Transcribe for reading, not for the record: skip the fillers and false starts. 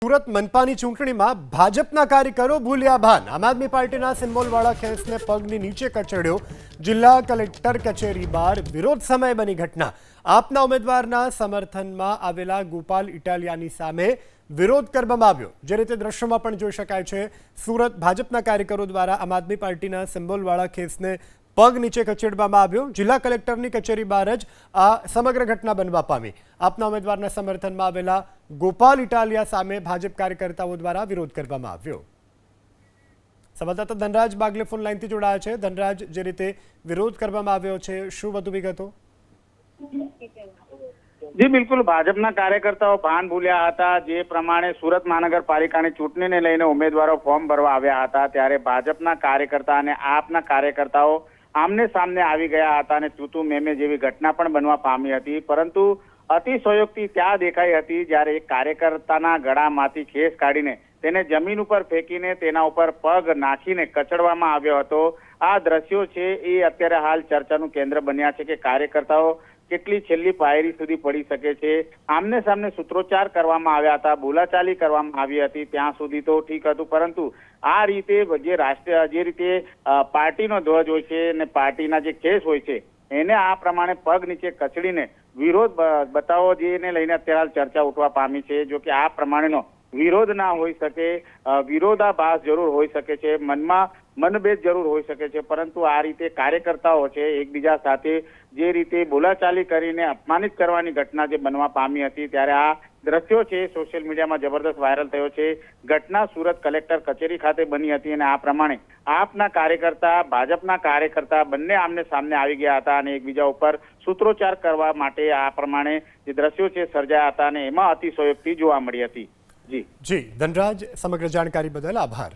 સુરત મનપાની ચૂંટણીમાં ભાજપના કાર્યકરો ભૂલ્યા ભાન। આમ આદમી પાર્ટીના સિમ્બોલવાળા ખેસને પગની નીચે કચડ્યો। જિલ્લા કલેક્ટર કચેરી બહાર વિરોધ સમય બની ઘટના। આપના ઉમેદવારના સમર્થનમાં આવેલા ગોપાલ ઇટાલિયાની સામે વિરોધ કરવામાં આવ્યો। જે રીતે દ્રશ્યોમાં પણ જોઈ શકાય છે, સુરત ભાજપના કાર્યકરો દ્વારા આમ આદમી પાર્ટીના સિમ્બોલવાળા ખેસને પગ નીચે કચેડવામાં આવ્યો। જિલ્લા કલેક્ટરની કચેરી બહાર જ આ સમગ્ર ઘટના બનવા પામી। આપના ઉમેદવારના સમર્થનમાં આવેલા ગોપાલ ઇટાલિયા સામે ભાજપ કાર્યકર્તાઓ દ્વારા વિરોધ કરવામાં આવ્યો। સંવાદદાતા ધનરાજ બાગલે ફોન લાઈનથી જોડાયા છે। ધનરાજ, જે રીતે વિરોધ કરવામાં આવ્યો છે, શું વધુ વિગતો? જી બિલકુલ, ભાજપના કાર્યકર્તાઓ ભાન ભૂલ્યા હતા। જે પ્રમાણે સુરત મહાનગરપાલિકાની ચૂંટણીને લઈને ઉમેદવારો ફોર્મ ભરવા આવ્યા હતા, ત્યારે ભાજપના કાર્યકર્તા અને આપના કાર્યકર્તાઓ આમને સામને આવી ગયા હતા અને તૂતુ મેમે જેવી ઘટના પણ બનવા પામી હતી। પરંતુ અતિશયોક્તિ ત્યાં દેખાઈ હતી જ્યારે એક કાર્યકર્તાના ગળામાંથી ખેસ કાઢીને તેને જમીન ઉપર ફેંકીને તેના ઉપર પગ નાખીને કચડવામાં આવ્યો હતો। આ દ્રશ્યો છે એ અત્યારે હાલ ચર્ચાનું કેન્દ્ર બન્યા છે કે કાર્યકર્તાઓ કેટલી છેલ્લી પાયરી સુધી પડી શકે છે। આમને સામને સૂત્રોચ્ચાર કરવામાં આવ્યા હતા, બોલાચાલી કરવામાં આવી હતી, ત્યાં સુધી તો ઠીક હતું, પરંતુ આ રીતે જે રીતે પાર્ટીનો ધ્વજ હોય છે અને પાર્ટીના જે કેસ હોય છે એને આ પ્રમાણે પગ નીચે કચડીને વિરોધ બતાવો જેને લઈને અત્યારે ચર્ચા ઉઠવા પામી છે। જો કે આ પ્રમાણેનો વિરોધ ના હોઈ શકે, વિરોધાભાસ જરૂર હોઈ શકે છે, મનમાં મનભેદ જરૂર હોઈ શકે છે, પરંતુ આ રીતે કાર્યકર્તાઓ છે એકબીજા સાથે જે રીતે બોલાચાલી કરીને અપમાનિત કરવાની ઘટના જે બનવા પામી હતી, ત્યારે આ દ્રશ્યો છે સોશિયલ મીડિયામાં જબરદસ્ત વાયરલ થયો છે। ઘટના સુરત કલેક્ટર કચેરી ખાતે બની હતી અને આ પ્રમાણે આપના કાર્યકર્તા, ભાજપના કાર્યકર્તા બંને આમને સામને આવી ગયા હતા અને એકબીજા ઉપર સૂત્રોચ્ચાર કરવા માટે આ પ્રમાણે જે દ્રશ્યો છે સર્જાયા હતા અને એમાં અતિશયોક્તિ જોવા મળી હતી। જી ધનરાજ, સમગ્ર જાણકારી બદલ આભાર।